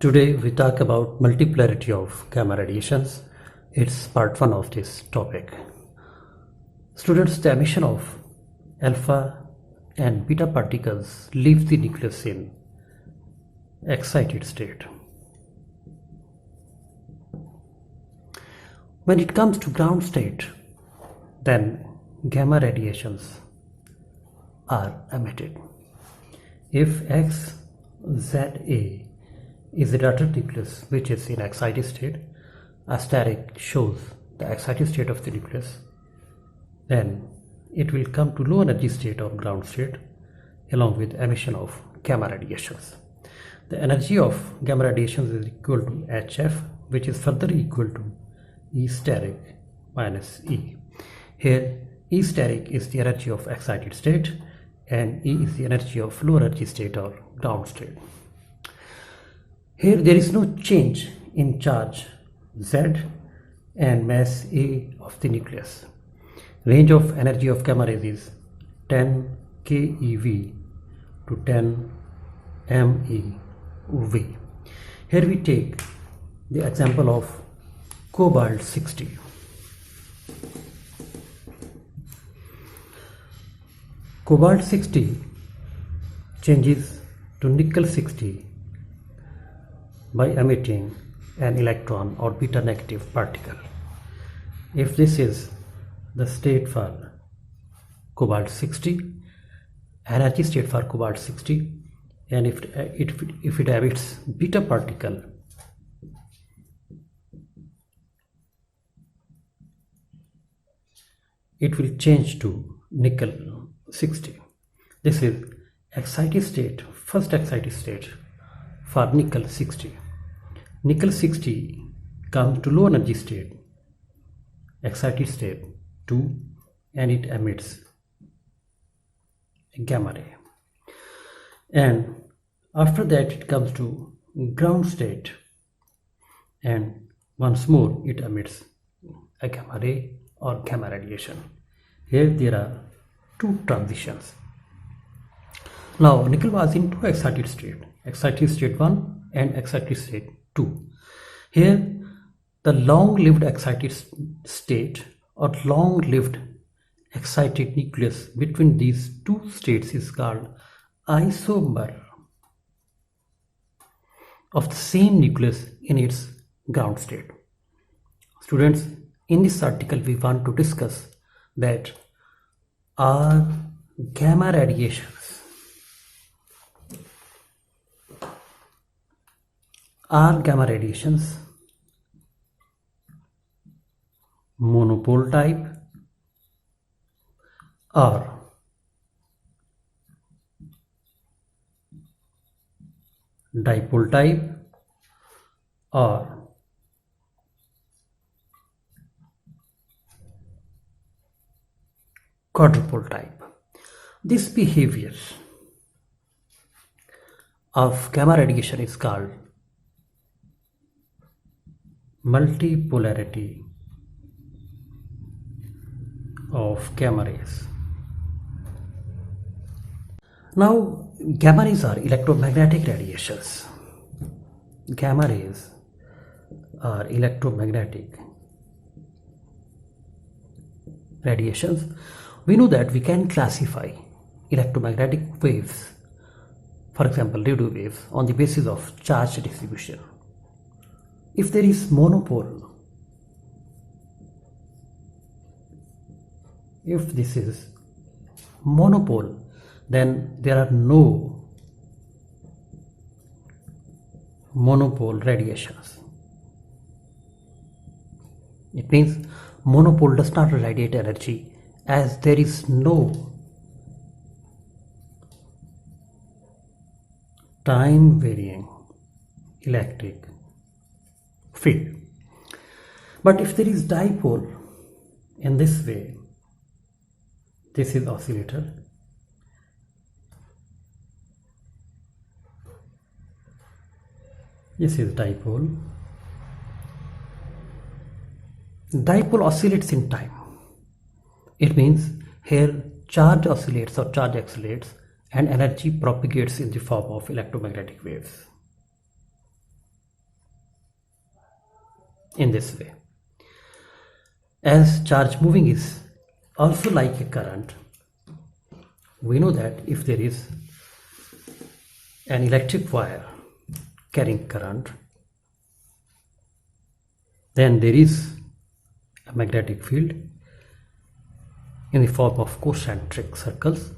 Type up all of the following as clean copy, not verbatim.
Today we talk about multipolarity of gamma radiations. It's part 1 of this topic. Students, the emission of alpha and beta particles leave the nucleus in excited state. When it comes to ground state, then gamma radiations are emitted. If XZA is the daughter nucleus which is in excited state, asterisk shows the excited state of the nucleus, then it will come to low energy state or ground state along with emission of gamma radiations. The energy of gamma radiations is equal to HF, which is further equal to E steric minus E. Here E steric is the energy of excited state and E is the energy of low energy state or ground state. Here there is no change in charge Z and mass A of the nucleus. Range of energy of gamma rays is 10 keV to 10 MeV. Here we take the example of cobalt 60. Cobalt 60 changes to nickel 60 by emitting an electron or beta negative particle. If this is the state for cobalt 60, energy state for cobalt 60, and if it emits beta particle, it will change to nickel 60. This is excited state, first excited state for nickel 60. Nickel 60 comes to low energy state, excited state 2, and it emits a gamma ray. And after that it comes to ground state, and once more it emits a gamma ray or gamma radiation. Here there are two transitions. Now nickel was in two excited state 1 and excited state 2. Here the long-lived excited state or long-lived excited nucleus between these two states is called isomer of the same nucleus in its ground state. Students, in this article we want to discuss that are gamma radiations monopole type or dipole type or quadrupole type. This behavior of gamma radiation is called multipolarity of gamma rays. Now, gamma rays are electromagnetic radiations. Gamma rays are electromagnetic radiations. We know that we can classify electromagnetic waves, for example radio waves, on the basis of charge distribution. If there is monopole, if this is monopole, then there are no monopole radiations. It means monopole does not radiate energy as there is no time varying electric field. But if there is dipole in this way, this is oscillator, this is dipole. Dipole oscillates in time. It means here charge oscillates or charge accelerates and energy propagates in the form of electromagnetic waves. in this way. As charge moving is also like a current, we know that if there is an electric wire carrying current, then there is a magnetic field in the form of concentric circles.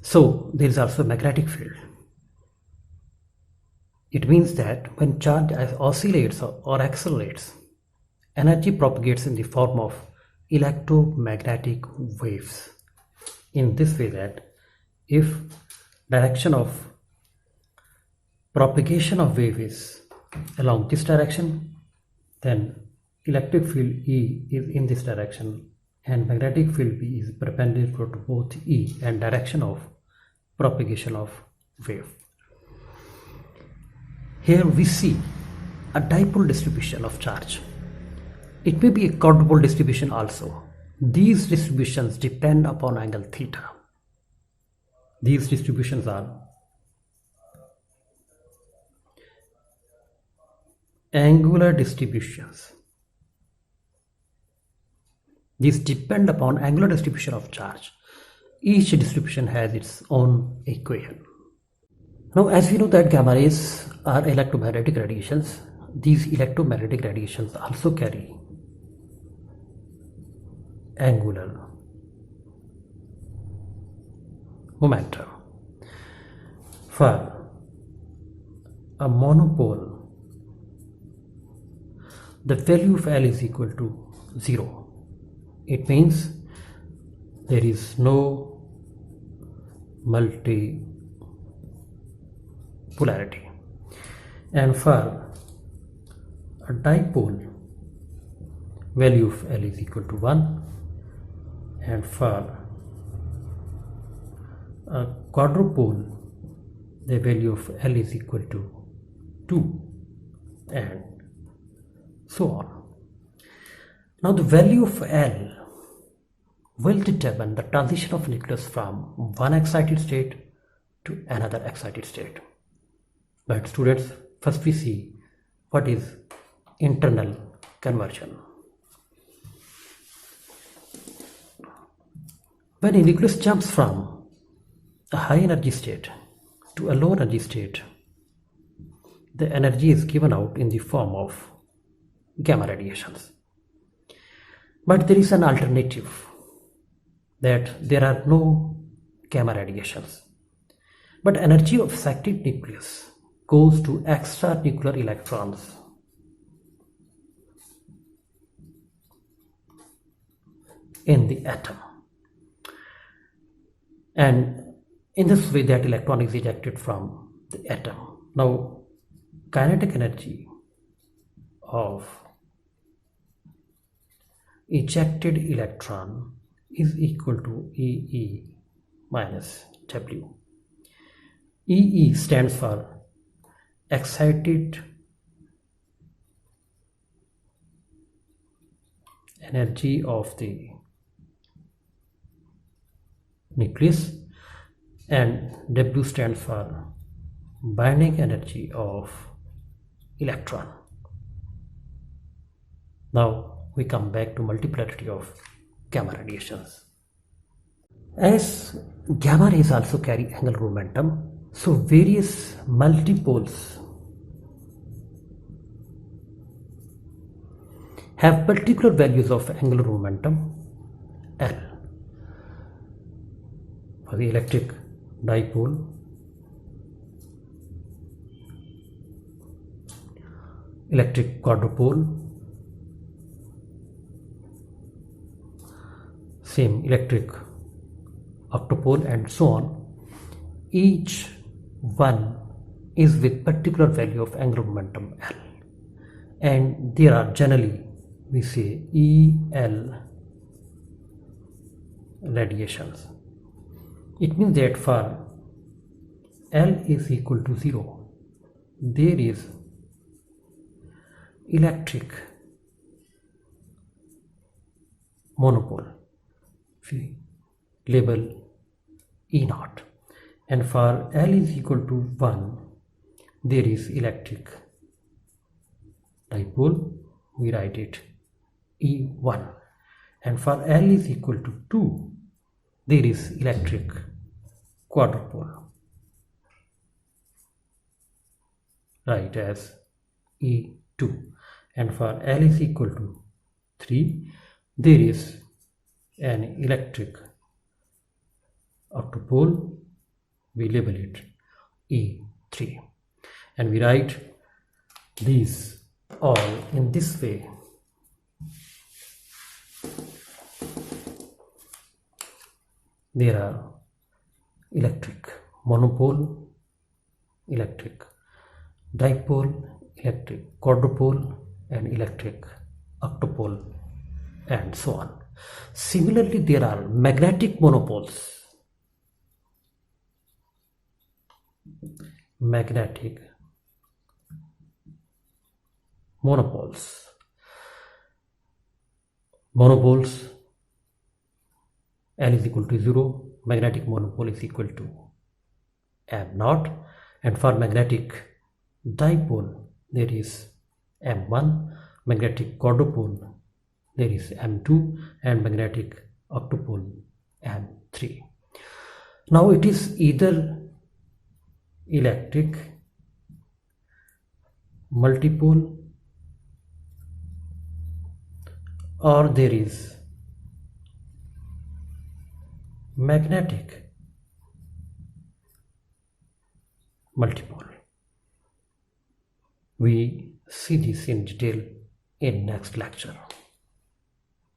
So there is also a magnetic field. It means that when charge oscillates or accelerates, energy propagates in the form of electromagnetic waves. In this way, that if direction of propagation of wave is along this direction, then electric field E is in this direction and magnetic field B is perpendicular to both E and direction of propagation of wave. Here we see a dipole distribution of charge. It may be a quadrupole distribution also. These distributions depend upon angle theta. These distributions are angular distributions. These depend upon angular distribution of charge. Each distribution has its own equation. Now, as we know that gamma rays are electromagnetic radiations, these electromagnetic radiations also carry angular momentum. For a monopole, the value of L is equal to 0. It means there is no multipolarity. And for a dipole, value of L is equal to 1. And for a quadrupole, the value of L is equal to 2, and so on. Now the value of L will determine the transition of nucleus from one excited state to another excited state. But students, first we see what is internal conversion. When a nucleus jumps from a high energy state to a low energy state, the energy is given out in the form of gamma radiations. But there is an alternative, that there are no gamma radiations, but energy of excited nucleus goes to extranuclear electrons. In the atom, and in this way that electron is ejected from the atom. Now kinetic energy of ejected electron is equal to EE minus W. EE stands for excited energy of the nucleus, and W stands for binding energy of electron. Now we come back to multipolarity of gamma radiations. As gamma rays also carry angular momentum, so various multipoles have particular values of angular momentum L. For the electric dipole, electric quadrupole, same electric octopole, and so on. Each one is with particular value of angular momentum L, and there are generally, we say, EL radiations. It means that for L is equal to 0, there is electric monopole, we label E0, and for L is equal to 1, there is electric dipole, we write it E1. And for L is equal to 2, there is electric quadrupole, write as E2. And for L is equal to 3, there is an electric octopole, we label it E3. And we write these all in this way. There are electric monopole, electric dipole, electric quadrupole, and electric octopole, and so on. Similarly, there are magnetic monopoles. Magnetic monopoles. Monopoles, L is equal to 0, magnetic monopole is equal to M0, and for magnetic dipole there is M1, magnetic quadrupole there is M2, and magnetic octopole M3. Now it is either electric multipole or there is magnetic multipole. We see this in detail in next lecture.